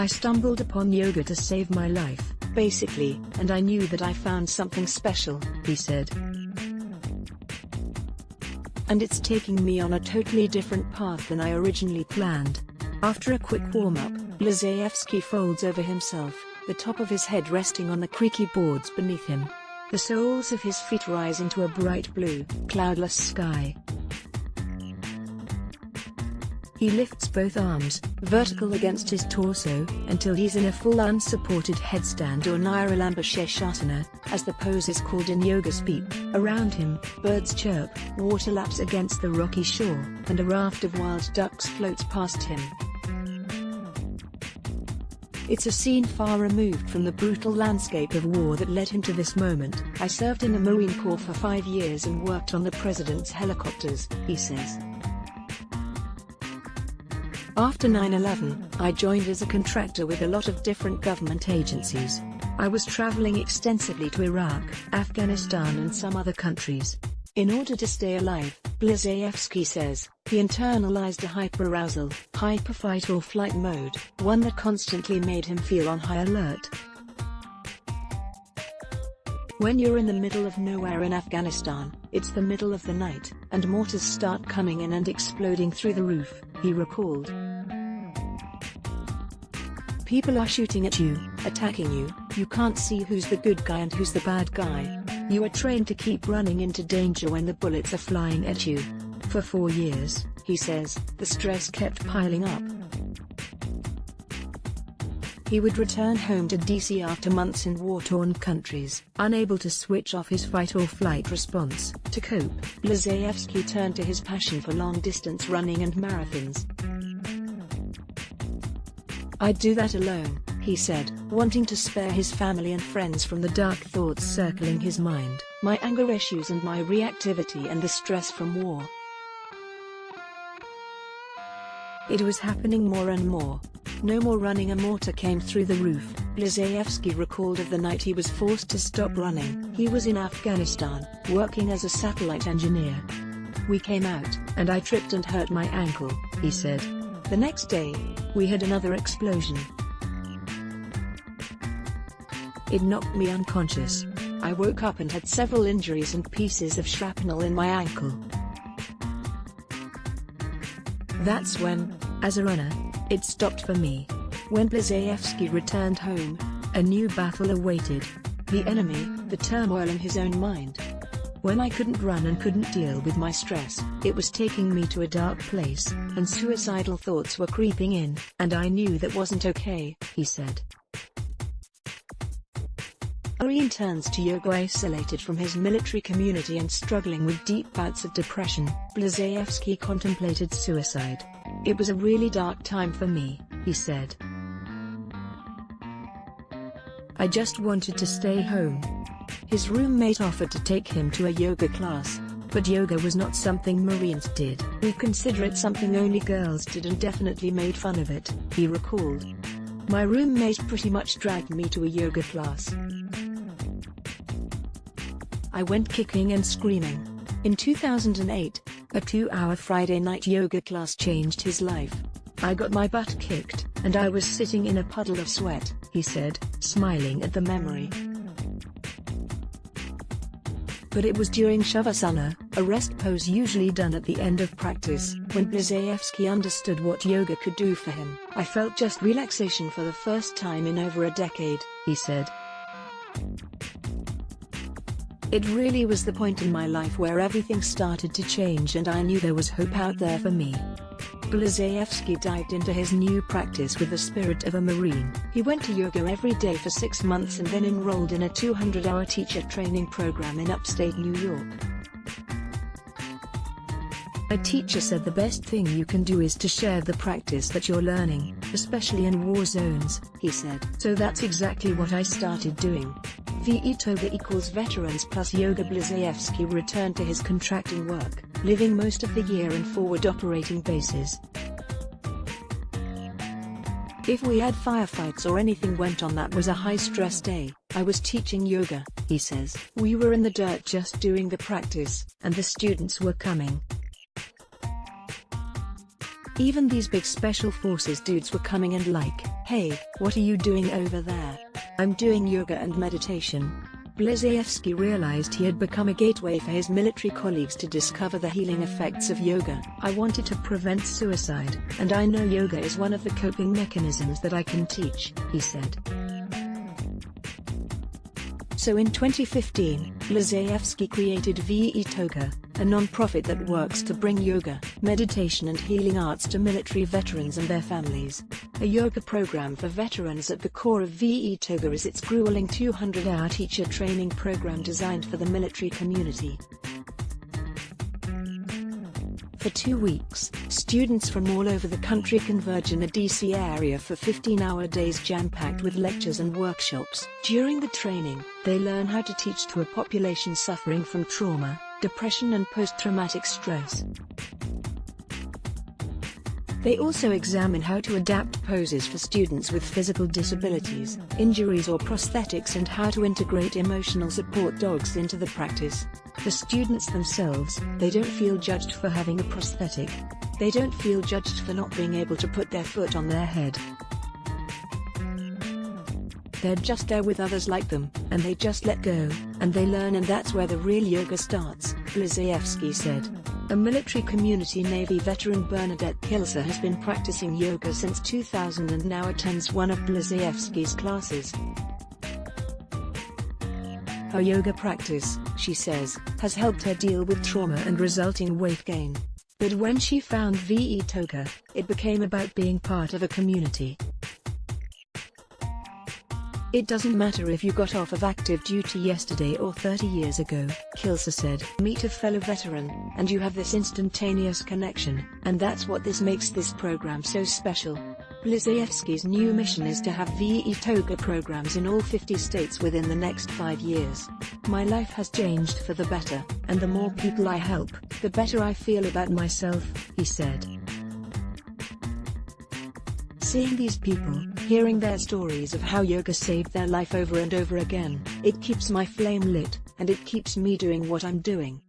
I stumbled upon yoga to save my life, basically, and I knew that I found something special, he said. And it's taking me on a totally different path than I originally planned. After a quick warm-up, Blazayevsky folds over himself, the top of his head resting on the creaky boards beneath him. The soles of his feet rise into a bright blue, cloudless sky. He lifts both arms, vertical against his torso, until he's in a full unsupported headstand or Niralambasheshasana, as the pose is called in yoga speak. Around him, birds chirp, water laps against the rocky shore, and a raft of wild ducks floats past him. It's a scene far removed from the brutal landscape of war that led him to this moment. I served in the Marine Corps for 5 years and worked on the president's helicopters, he says. After 9/11, I joined as a contractor with a lot of different government agencies. I was traveling extensively to Iraq, Afghanistan and some other countries. In order to stay alive, Blazayevsky says, he internalized a hyperarousal, hyper-fight or flight mode, one that constantly made him feel on high alert. When you're in the middle of nowhere in Afghanistan, it's the middle of the night, and mortars start coming in and exploding through the roof, he recalled. People are shooting at you, attacking you, you can't see who's the good guy and who's the bad guy. You are trained to keep running into danger when the bullets are flying at you. For 4 years, he says, the stress kept piling up. He would return home to DC after months in war-torn countries, unable to switch off his fight-or-flight response. To cope, Blazayevsky turned to his passion for long-distance running and marathons. I'd do that alone, he said, wanting to spare his family and friends from the dark thoughts circling his mind, my anger issues and my reactivity and the stress from war. It was happening more and more. No more running. A mortar came through the roof, Blazayevsky recalled of the night he was forced to stop running. He was in Afghanistan, working as a satellite engineer. We came out, and I tripped and hurt my ankle, he said. The next day, we had another explosion. It knocked me unconscious. I woke up and had several injuries and pieces of shrapnel in my ankle. That's when, as a runner, it stopped for me. When Blazayevsky returned home, a new battle awaited. The enemy, the turmoil in his own mind. When I couldn't run and couldn't deal with my stress, it was taking me to a dark place, and suicidal thoughts were creeping in, and I knew that wasn't okay, he said. Marine turns to yoga isolated from his military community and struggling with deep bouts of depression. Blazayevsky contemplated suicide. It was a really dark time for me, he said. I just wanted to stay home. His roommate offered to take him to a yoga class, but yoga was not something Marines did. We consider it something only girls did and definitely made fun of it, he recalled. My roommate pretty much dragged me to a yoga class. I went kicking and screaming. In 2008, a 2-hour Friday night yoga class changed his life. I got my butt kicked, and I was sitting in a puddle of sweat, he said, smiling at the memory. But it was during Shavasana, a rest pose usually done at the end of practice, when Blazayevsky understood what yoga could do for him. I felt just relaxation for the first time in over a decade, he said. It really was the point in my life where everything started to change and I knew there was hope out there for me. Blazayevsky dived into his new practice with the spirit of a Marine. He went to yoga every day for 6 months and then enrolled in a 200-hour teacher training program in upstate New York. A teacher said the best thing you can do is to share the practice that you're learning, especially in war zones, he said. So that's exactly what I started doing. VE-Toga equals Veterans Plus Yoga. Blazayevsky returned to his contracting work, living most of the year in forward operating bases. If we had firefights or anything went on that was a high-stress day, I was teaching yoga, he says. We were in the dirt just doing the practice, and the students were coming. Even these big special forces dudes were coming and like, "Hey, what are you doing over there?" "I'm doing yoga and meditation." Blazayevsky realized he had become a gateway for his military colleagues to discover the healing effects of yoga. "I wanted to prevent suicide, and I know yoga is one of the coping mechanisms that I can teach," he said. So in 2015, Blazayevsky created VE Toga, a non-profit that works to bring yoga, meditation and healing arts to military veterans and their families. A yoga program for veterans. At the core of VE Toga is its grueling 200-hour teacher training program designed for the military community. For 2 weeks, students from all over the country converge in the DC area for 15-hour days jam-packed with lectures and workshops. During the training, they learn how to teach to a population suffering from trauma, depression and post-traumatic stress. They also examine how to adapt poses for students with physical disabilities, injuries or prosthetics, and how to integrate emotional support dogs into the practice. The students themselves, they don't feel judged for having a prosthetic. They don't feel judged for not being able to put their foot on their head. They're just there with others like them, and they just let go, and they learn, and that's where the real yoga starts, Blazayevsky said. A military community Navy veteran Bernadette Kilser has been practicing yoga since 2000 and now attends one of Blazayevsky's classes. Her yoga practice, she says, has helped her deal with trauma and resulting weight gain. But when she found VE Toga, it became about being part of a community. "It doesn't matter if you got off of active duty yesterday or 30 years ago," Kilser said. "Meet a fellow veteran, and you have this instantaneous connection, and that's what makes this program so special." Blazayevsky's new mission is to have VE Toga programs in all 50 states within the next 5 years. "My life has changed for the better, and the more people I help, the better I feel about myself," he said. Seeing these people, hearing their stories of how yoga saved their life over and over again, it keeps my flame lit, and it keeps me doing what I'm doing.